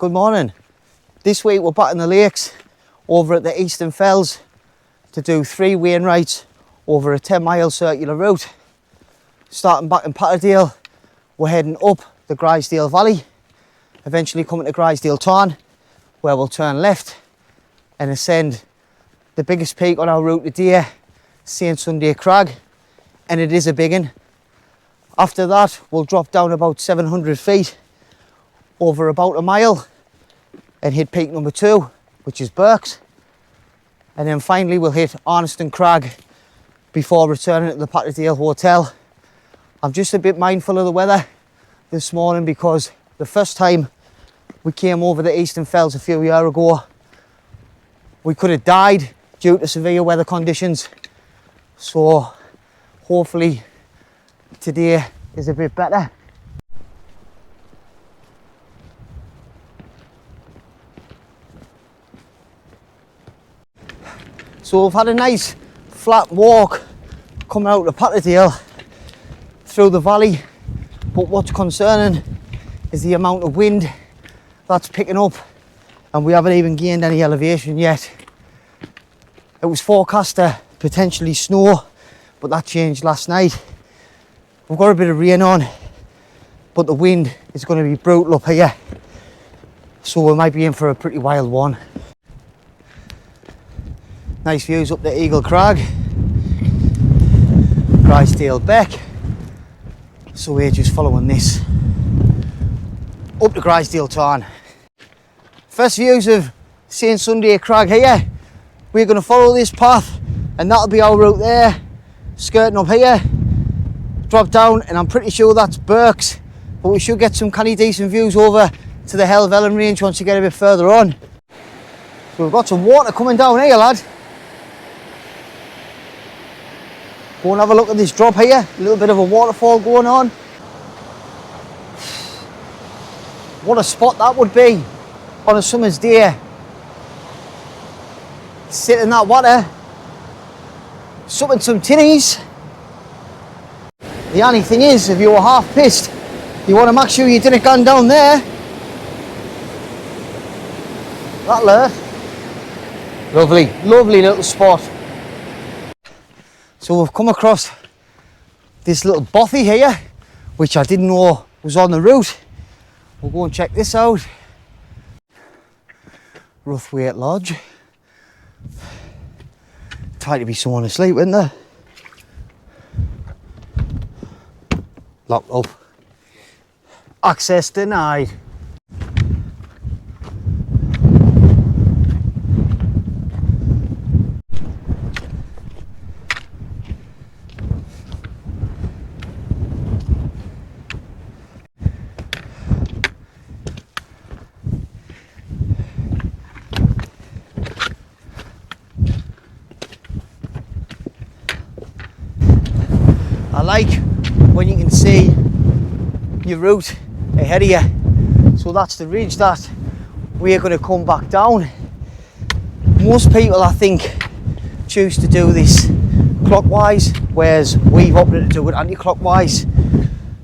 Good morning. This week we're back in the lakes over at the Eastern Fells to do 3 wainwrights over a 10-mile circular route. Starting back in Patterdale, we're heading up the Grisedale Valley, eventually coming to Grisedale Tarn, where we'll turn left and ascend the biggest peak on our route today, St Sunday Crag, and it is a big one. After that, we'll drop down about 700 feet over about a mile and hit peak number 2, which is Birks. And then finally we'll hit Arnison Crag before returning to the Patterdale Hotel. I'm just a bit mindful of the weather this morning because the first time we came over the Eastern Fells a few years ago, we could have died due to severe weather conditions. So hopefully today is a bit better. So we've had a nice flat walk coming out of Patterdale through the valley, but what's concerning is the amount of wind that's picking up, and we haven't even gained any elevation yet. It was forecast to potentially snow, but that changed last night. We've got a bit of rain on, but the wind is going to be brutal up here, so we might be in for a pretty wild one. Nice views up the Eagle Crag, Grisedale Beck, so we're just following this up to Grisedale Tarn. First views of St Sunday Crag here. We're going to follow this path and that'll be our route there, skirting up here, drop down, and I'm pretty sure that's Birks, but we should get some canny decent views over to the Helvellyn range once you get a bit further on. So we've got some water coming down here, lad. Go and have a look at this drop here, a little bit of a waterfall going on. What a spot that would be on a summer's day. Sit in that water, supping some tinnies. The only thing is, if you were half pissed, you want to make sure you didn't go down there. That'll hurt. Lovely, lovely little spot. So we've come across this little bothy here, which I didn't know was on the route. We'll go and check this out. Roughwaite Lodge. Tight to be someone asleep, isn't there? Locked up. Access denied. I like when you can see your route ahead of you. So that's the ridge that we're going to come back down. Most people, I think, choose to do this clockwise, whereas we've opted to do it anti-clockwise.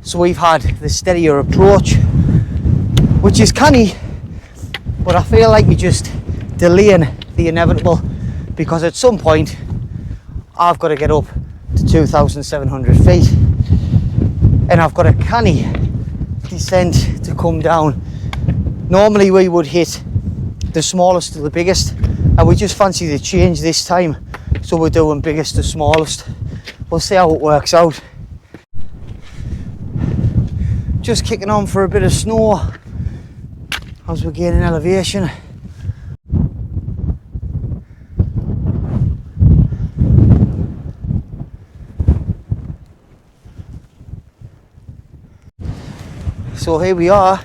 So we've had the steadier approach, which is canny, but I feel like you're just delaying the inevitable, because at some point I've got to get up to 2,700 feet and I've got a canny descent to come down. Normally we would hit the smallest to the biggest, and we just fancy the change this time, so we're doing biggest to smallest. We'll see how it works out. Just kicking on for a bit of snow as we're gaining elevation. So here we are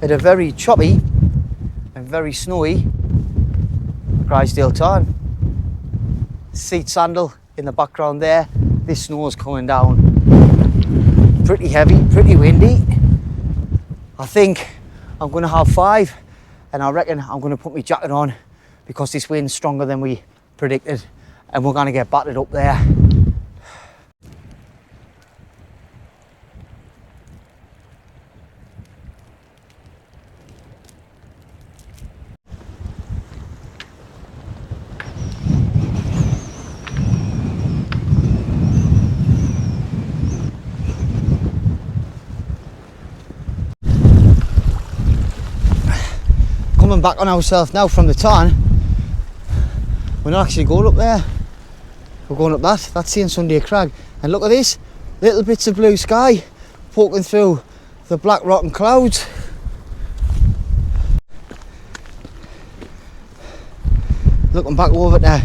at a very choppy and very snowy Grisedale Tarn. Seat sandal in the background there. This snow is coming down pretty heavy, pretty windy. I think I'm going to have 5, and I reckon I'm going to put my jacket on because this wind's stronger than we predicted and we're going to get battered up there. coming back on ourselves now from the tarn. We're not actually going up there. We're going up that's St Sunday Crag. And look at this, little bits of blue sky poking through the black rotten clouds. Looking back over there,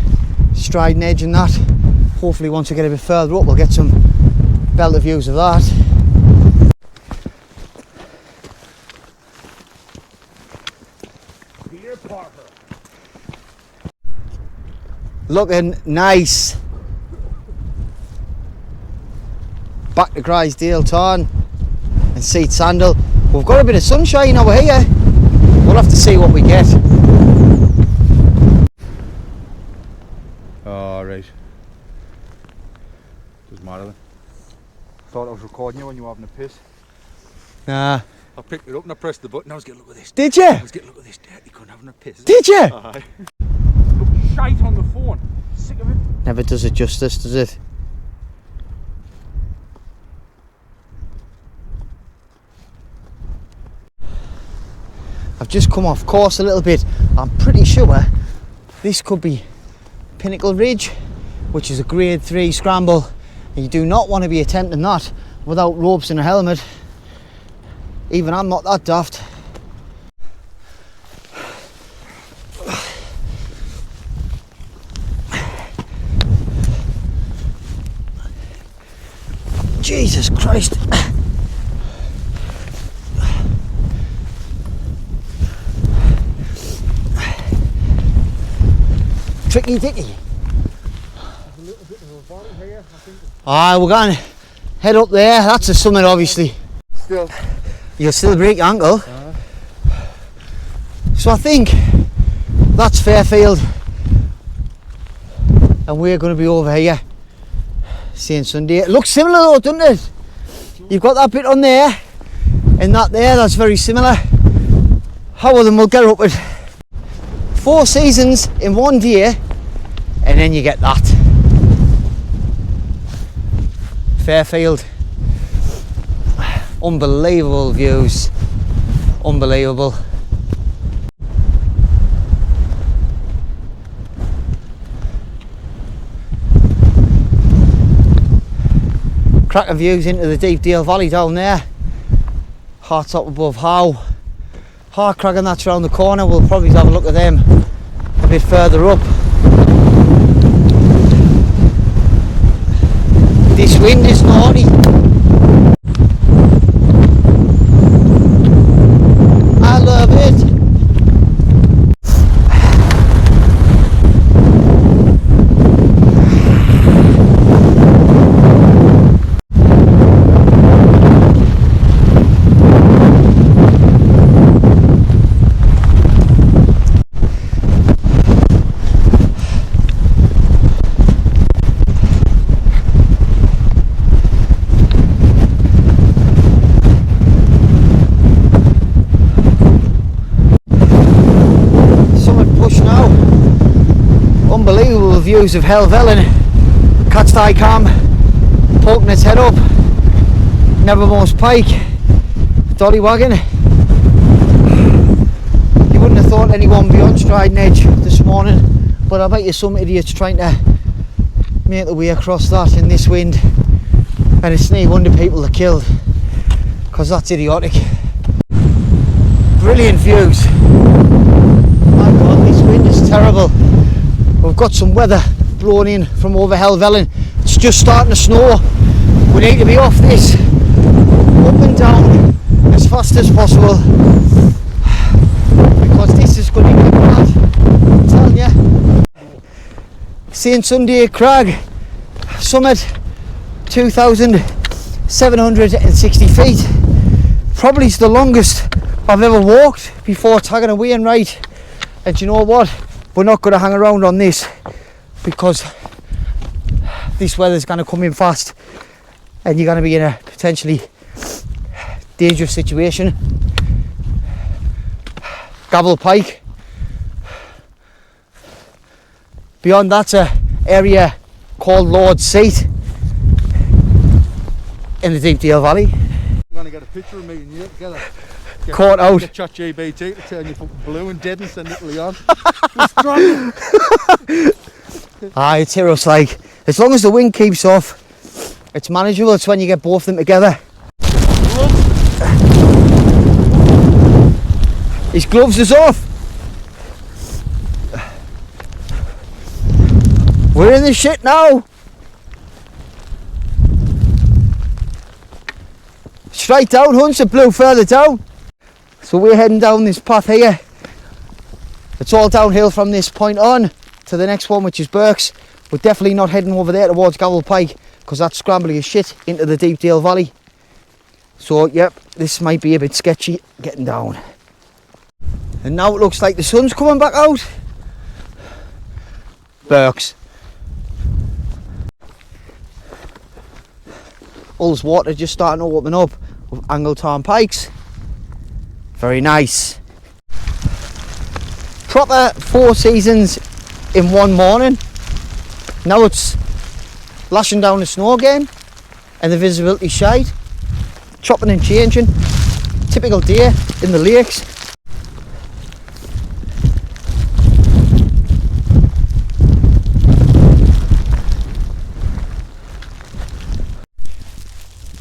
Striding Edge and that. Hopefully once we get a bit further up we'll get some better views of that. Looking nice. Back to Grisedale Tarn and St Sandal. We've got a bit of sunshine over here. We'll have to see what we get. Oh, right. Doesn't matter then. Thought I was recording you when you were having a piss. Nah. I picked it up and I pressed the button. I was getting, look at this. Did you? I was getting, look at this dirty cunt having a piss. Did you? Aye. Look shite on the phone. Sick of it. Never does it justice, does it? I've just come off course a little bit. I'm pretty sure this could be Pinnacle Ridge, which is a grade 3 scramble. And you do not want to be attempting that without ropes and a helmet. Even I'm not that daft. Jesus Christ. Tricky dicky. Ah, we're going to head up there. That's the summit, obviously. Still. You'll still break your ankle. So I think that's Fairfield. And we're going to be over here. St Sunday. It looks similar though, doesn't it? You've got that bit on there. And that there, that's very similar. How of them will get up with 4 seasons in one day. And then you get that. Fairfield. Unbelievable views. Unbelievable. Cracking views into the deep Dale Valley down there. Hearts up above How. Hard Crag and that's around the corner. We'll probably have a look at them a bit further up. This wind is naughty. I love it. Unbelievable views of Helvellyn, Cat's-Eye Camp, poking its head up, Nevermore's Pike, Dolly Wagon. You wouldn't have thought anyone beyond Striding Edge this morning, but I bet you some idiots trying to make their way across that in this wind, and it's no wonder people are killed, because that's idiotic. Brilliant views. My God, this wind is terrible. We've got some weather blowing in from over Helvellyn. It's just starting to snow. We need to be off this, up and down as fast as possible, because this is going to be bad. I'm telling you. St Sunday Crag summit, 2,760 feet. Probably the longest I've ever walked before tagging away and right. And you know what? We're not going to hang around on this, because this weather's going to come in fast and you're going to be in a potentially dangerous situation. Gavel Pike. Beyond that's an area called Lord's Seat in the Deep Dale Valley. I'm going to get a picture of me and you together. caught out. Get ChatGPT to turn you fucking blue and dead and send it to Leon. We're struggling. Aye, it's heroes like, as long as the wind keeps off, it's manageable. It's when you get both of them together. His gloves is off. We're in the shit now. Straight down, Hunter blew further down. So we're heading down this path here. It's all downhill from this point on to the next one, which is Birks. We're definitely not heading over there towards Gavel Pike, because that's scrambly as shit into the Deepdale Valley. So yep, this might be a bit sketchy getting down. And now it looks like the sun's coming back out. Birks. Hull's water just starting to open up with Angleton pikes. Very nice. Proper 4 seasons in one morning. Now it's lashing down the snow again and the visibility shade. Chopping and changing. Typical day in the lakes.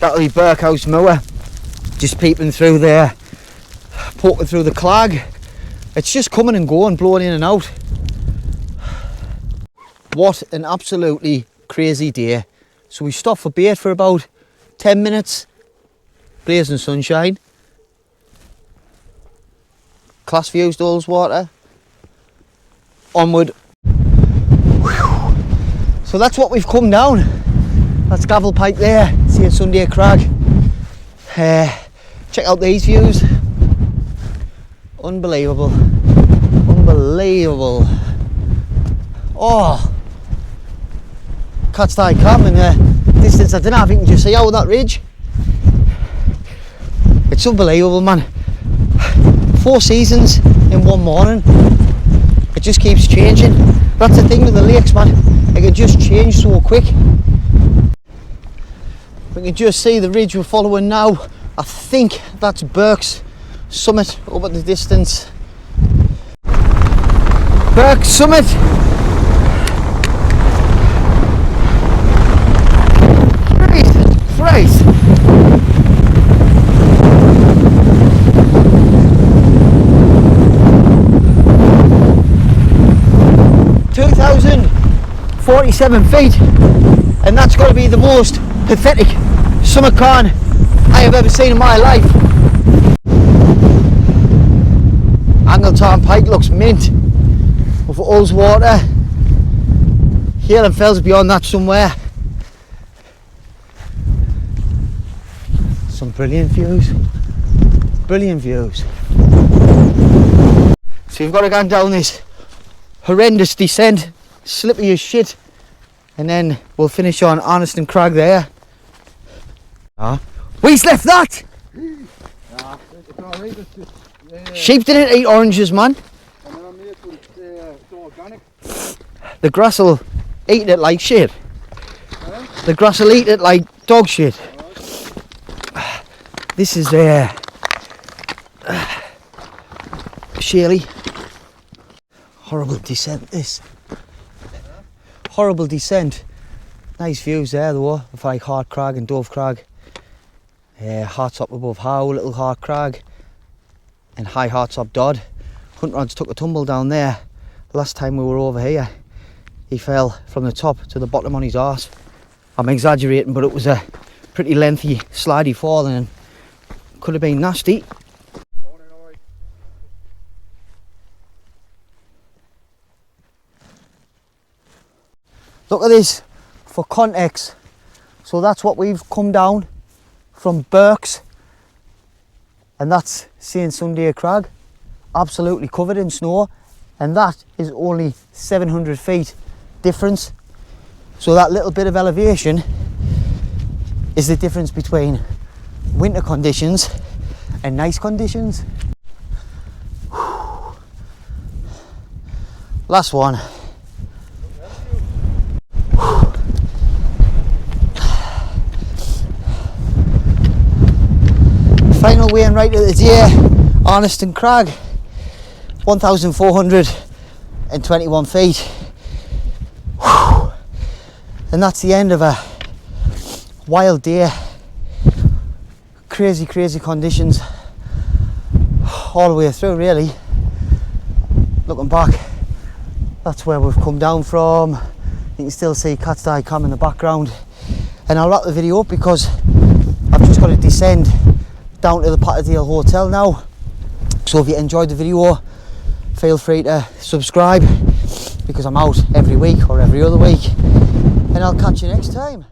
That'll be Birkhouse Moor, just peeping through there, poking through the clag. It's just coming and going, blowing in and out. What an absolutely crazy day. So we stopped for bait for about 10 minutes, blazing sunshine. Class views to Ullswater. Onward. Whew. So that's what we've come down. That's Gavel Pike there, St Sunday Crag. Check out these views. Unbelievable. Unbelievable. Oh, can't stay calm in the distance. I don't know if you can just see out that ridge. It's unbelievable, man. 4 seasons in one morning. It just keeps changing. That's the thing with the lakes, man. It can just change so quick. We can just see the ridge we're following now. I think that's Birks Summit up at the distance. Birks Summit. Jesus Christ. (2,047 feet), and that's got to be the most pathetic summer con I have ever seen in my life. Angleton Pike looks mint with Ullswater. Hill and fells beyond that somewhere. Some brilliant views. Brilliant views. So you've got to go down this horrendous descent, slippy as shit, and then we'll finish on Arnison Crag there. We's left that! It's alright, it's just... Sheep didn't eat oranges, man. And then I'm made with it's organic. The grass will eat it like shit. The grass will eat it like dog shit. This is Shirley. Horrible descent, this. Horrible descent. Nice views there though, of like Hart Crag and Dove Crag. Hartop above Howe, Little Hart Crag, and High Hartop Dodd. Huntrod's took a tumble down there. Last time we were over here, he fell from the top to the bottom on his arse. I'm exaggerating, but it was a pretty lengthy, slidey fall and could have been nasty. Look at this for context. So that's what we've come down from Birks, and that's St Sunday Crag, absolutely covered in snow, and that is only 700 feet difference. So that little bit of elevation is the difference between winter conditions and nice conditions. Whew. Last one. Final weighing right of the day. Arnison Crag, 1,421 feet. Whew. And that's the end of a wild day. Crazy conditions all the way through, really. Looking back, that's where we've come down from. You can still see Cat's Eye Cam in the background. And I'll wrap the video up because I've just got to descend down to the Patterdale Hotel now. So if you enjoyed the video, feel free to subscribe because I'm out every week or every other week. And I'll catch you next time.